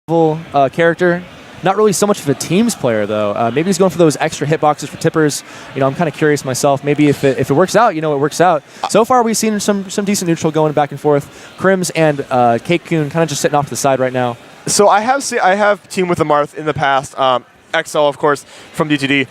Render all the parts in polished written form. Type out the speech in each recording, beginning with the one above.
character. Not really so much of a teams player, though. Maybe he's going for those extra hitboxes for tippers. I'm kind of curious myself. Maybe if it works out, it works out. So far, we've seen some decent neutral going back and forth. CRimZ and Cacaw kind of just sitting off to the side right now. So I have teamed with the Marth in the past. XL, of course, from DTD.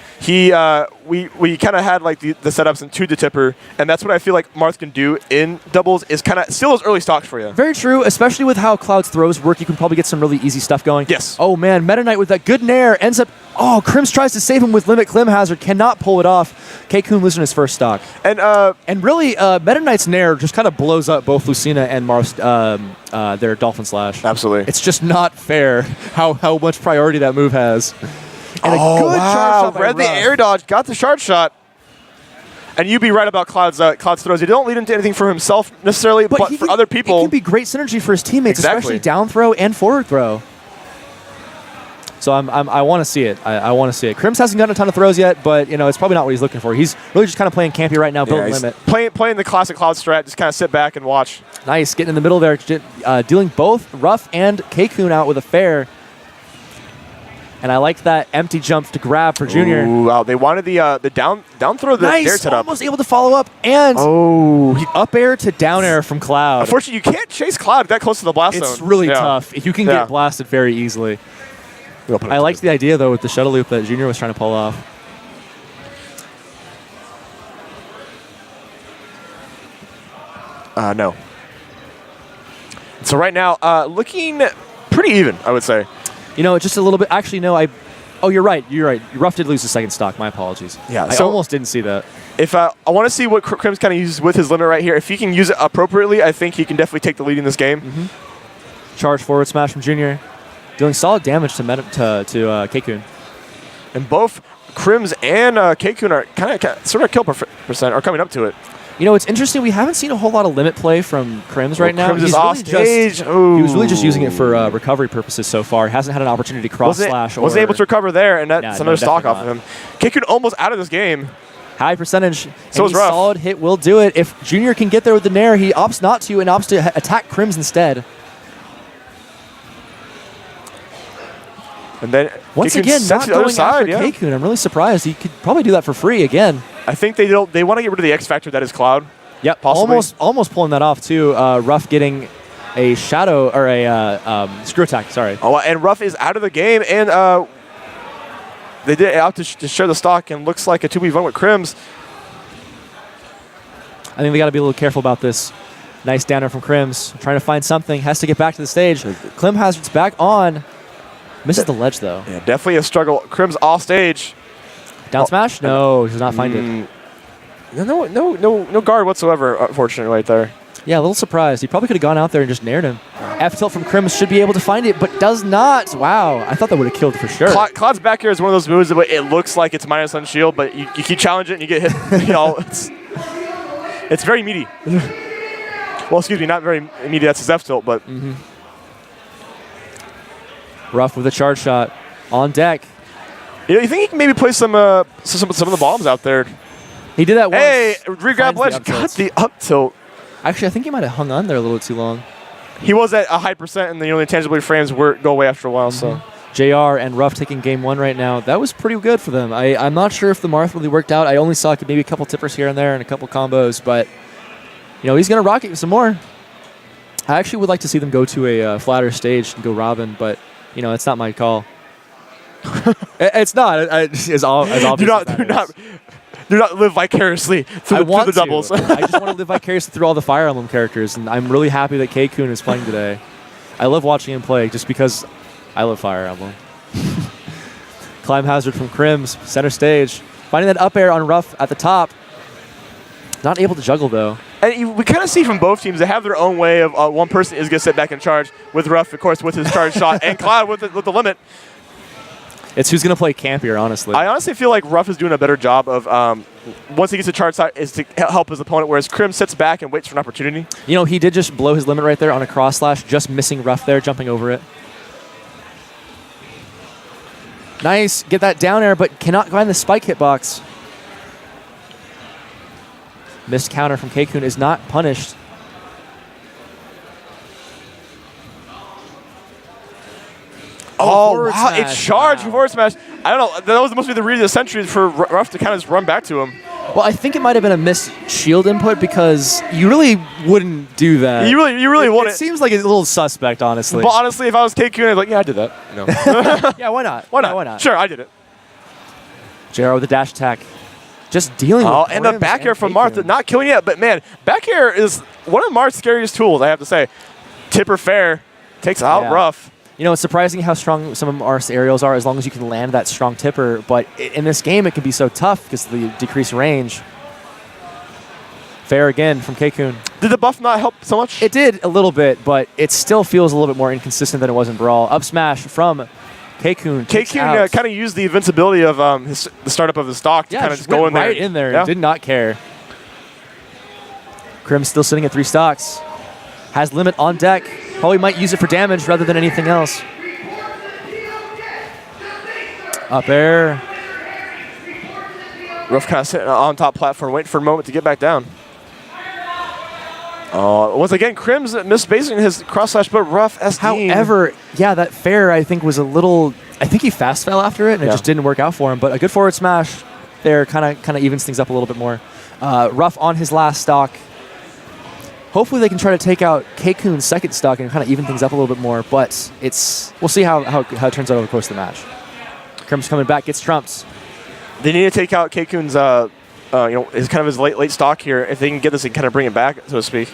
We kind of had like the setups into the tipper, and that's what I feel like Marth can do in doubles is kind of steal those early stocks for you. Very true, especially with how Cloud's throws work. You can probably get some really easy stuff going. Yes. Oh man, Meta Knight with that good nair ends up. Oh, CRimZ tries to save him with Limit Clim Hazard, cannot pull it off. Cacaw losing his first stock. And really, Meta Knight's nair just kind of blows up both Lucina and Marth's their Dolphin Slash. Absolutely. It's just not fair how much priority that move has. And a good charge shot by read the Ruff. air dodge, got the shard shot. And you'd be right about Cloud's throws. He don't lead into anything for himself necessarily, but for other people. It can be great synergy for his teammates, Exactly. especially down throw and forward throw. So I want to see it. I want to see it. CRimZ hasn't gotten a ton of throws yet, but it's probably not what he's looking for. He's really just kind of playing campy right now, building limit. Playing the classic Cloud strat, just kind of sit back and watch. Nice, getting in the middle there, dealing both Ruff and Cacaw out with a fair. And I like that empty jump to grab for Junior. Ooh, wow, they wanted the down throw the air setup. Almost able to follow up and up air to down air from Cloud. Unfortunately, you can't chase Cloud that close to the blast zone. It's really tough. You can get blasted very easily. I liked the idea, though, with the shuttle loop that Junior was trying to pull off. No. So right now, looking pretty even, I would say. Just a little bit. Actually, no, oh, you're right. You're right. Ruff did lose the second stock. My apologies. Yeah, I almost didn't see that. If I want to see what CRimZ kind of uses with his limit right here. If he can use it appropriately, I think he can definitely take the lead in this game. Charge forward smash from Junior. Doing solid damage to Cacaw. And both CRimZ and Cacaw are kind of sort of kill percent are coming up to it. It's interesting. We haven't seen a whole lot of limit play from CRimZ right now. CRimZ is off stage. He was really just using it for recovery purposes so far. Hasn't had an opportunity to cross slash. Wasn't able to recover there, and that's another stock off of him. Cacaw almost out of this game. High percentage. So is Ruff. Solid hit will do it. If Junior can get there with the nair, he opts not to and opts to attack CRimZ instead. And then once again, not going after Cacaw. I'm really surprised. He could probably do that for free again. I think they want to get rid of the X factor that is Cloud. Yep, possibly. almost pulling that off too. Ruff getting a shadow or a screw attack. Sorry. Oh, and Ruff is out of the game, and they did out to share the stock, and looks like a 2v1 with CRimZ. I think they got to be a little careful about this. Nice downer from CRimZ, trying to find something. Has to get back to the stage. Clim Hazard's back on. Misses the ledge though. Yeah, definitely a struggle. CRimZ off stage. Down smash? No, he does not find it. No guard whatsoever, unfortunately, right there. Yeah, a little surprised. He probably could have gone out there and just nared him. F tilt from CRimZ should be able to find it, but does not. Wow, I thought that would have killed for sure. Cloud's back here is one of those moves that it looks like it's minus on shield, but you keep challenging it and you get hit. It's very meaty. Well, excuse me, not very meaty. That's his F tilt, but. Ruff with a charge shot on deck. You think he can maybe play some of the bombs out there? He did that once. Hey, re-grab ledge. Got the up tilt. Actually, I think he might have hung on there a little too long. He was at a high percent, and the intangible frames go away after a while. So, JR and Ruff taking game one right now. That was pretty good for them. I'm not sure if the Marth really worked out. I only saw maybe a couple tippers here and there and a couple combos, but he's going to rocket you some more. I actually would like to see them go to a flatter stage and go Robin, but it's not my call. It's not. As obvious. Do not live vicariously through the doubles. I just want to live vicariously through all the Fire Emblem characters, and I'm really happy that Cacaw is playing today. I love watching him play just because I love Fire Emblem. Climb hazard from CRimZ, center stage. Finding that up air on Ruff at the top. Not able to juggle, though. And we kind of see from both teams, they have their own way of one person is going to sit back in charge, with Ruff, of course, with his charge shot, and Cloud with the limit. It's who's going to play campier, honestly. I honestly feel like Ruff is doing a better job of, once he gets a charge shot, is to help his opponent, whereas CRimZ sits back and waits for an opportunity. He did just blow his limit right there on a cross slash, just missing Ruff there, jumping over it. Nice. Get that down air, but cannot find the spike hitbox. Missed counter from Cacaw is not punished. Oh, forward wow. smash. It charged Wow. forward smash. I don't know. That must be the read of the century for Ruff to kind of just run back to him. Well, I think it might have been a missed shield input because you really wouldn't do that. You really want It it. seems like a little suspect, honestly. But honestly, if I was Cacaw, I'd be like, yeah, I did that. No. Yeah, why not? Why not? Yeah, why not? Sure, I did it. JR with the dash attack. Just dealing with And the Crims back air from Cacaw. Marth, not killing yet, but man, back air is one of Marth's scariest tools, I have to say. Tipper fair takes out Yeah. Ruff. You know, it's surprising how strong some of Marth's aerials are as long as you can land that strong tipper, but in this game it can be so tough because of the decreased range. Fair again from Cacaw. Did the buff not help so much? It did a little bit, but it still feels a little bit more inconsistent than it was in Brawl. Up smash from Cacaw. Cacaw kind of used the invincibility of the startup of the stock to Yeah, kind of just went go in there. right in there. Yeah. Did not care. CRimZ still sitting at 3 stocks. Has limit on deck. Probably might use it for damage rather than anything else. Up air. Ruff kind of sitting on top platform, waiting for a moment to get back down. Once again, CRimZ misspacing his cross slash, but Ruff SD. However, yeah, that fair I think was a little. I think he fast fell after it, and it just didn't work out for him. But a good forward smash there kind of evens things up a little bit more. Ruff on his last stock. Hopefully they can try to take out Cacaw's second stock and kind of even things up a little bit more. But we'll see how it turns out over the course of the match. CRimZ coming back, gets trumped. They need to take out Cacaw's, his kind of his late stock here. If they can get this and kind of bring it back, so to speak.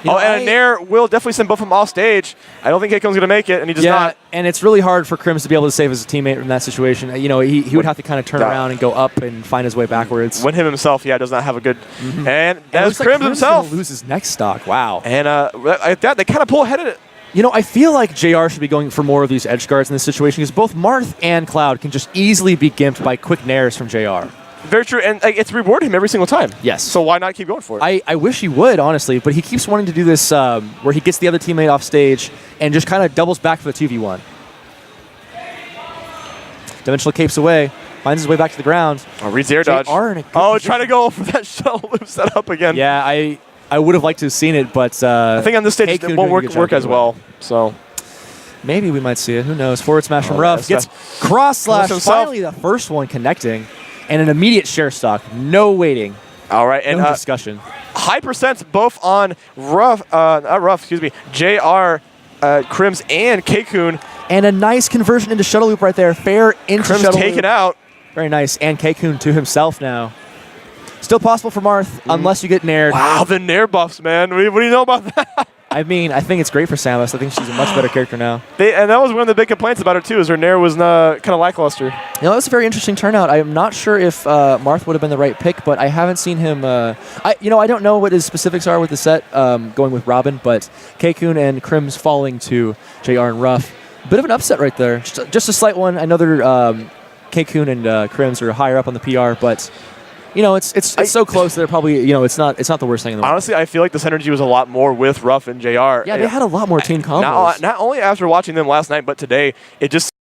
And a Nair will definitely send both of them off stage. I don't think Cacaw's going to make it, and he does not. And it's really hard for CRimZ to be able to save his teammate in that situation. You know, he would have to kind of turn around and go up and find his way backwards. When him himself, does not have a good. And that's like CRimZ himself. Gonna lose his next stock. Wow. And like that, they kind of pull ahead of it. You know, I feel like JR should be going for more of these edge guards in this situation because both Marth and Cloud can just easily be gimped by quick nairs from JR. Very true, and it's rewarded him every single time. Yes. So why not keep going for it? I wish he would, honestly, but he keeps wanting to do this where he gets the other teammate off stage and just kind of doubles back for the 2v1. Dimensional capes away, finds his way back to the ground. Reads the air dodge. Trying trying to go for that shuttle loop setup again. Yeah, I would have liked to have seen it, but I think on this stage it won't work as well. So maybe we might see it. Who knows? Forward smash from Ruff. Gets cross slash. himself. Finally, the first one connecting, and an immediate share stock. No waiting. All right, and No discussion. high percents both on JR, CRimZ, and Cacaw. And a nice conversion into shuttle loop right there. Fair into CRimZ shuttle taken loop. out. Very nice. And Cacaw to himself now. Still possible for Marth, unless you get nared. Wow, the Nair buffs, man. What do you know about that? I mean, I think it's great for Samus. I think she's a much better character now. And that was one of the big complaints about her, too, is her Nair was kind of lackluster. You know, that was a very interesting turnout. I'm not sure if Marth would have been the right pick, but I haven't seen him. I don't know what his specifics are with the set going with Robin, but Cacaw and CRimZ falling to JR and Ruff. Bit of an upset right there. Just a slight one. I know they're Cacaw and CRimZ are higher up on the PR, but you know, it's so close that they're probably, you know, it's not the worst thing in the world. Honestly, I feel like this energy was a lot more with Ruff and JR. Yeah, they had a lot more team combos. Not only after watching them last night, but today, it just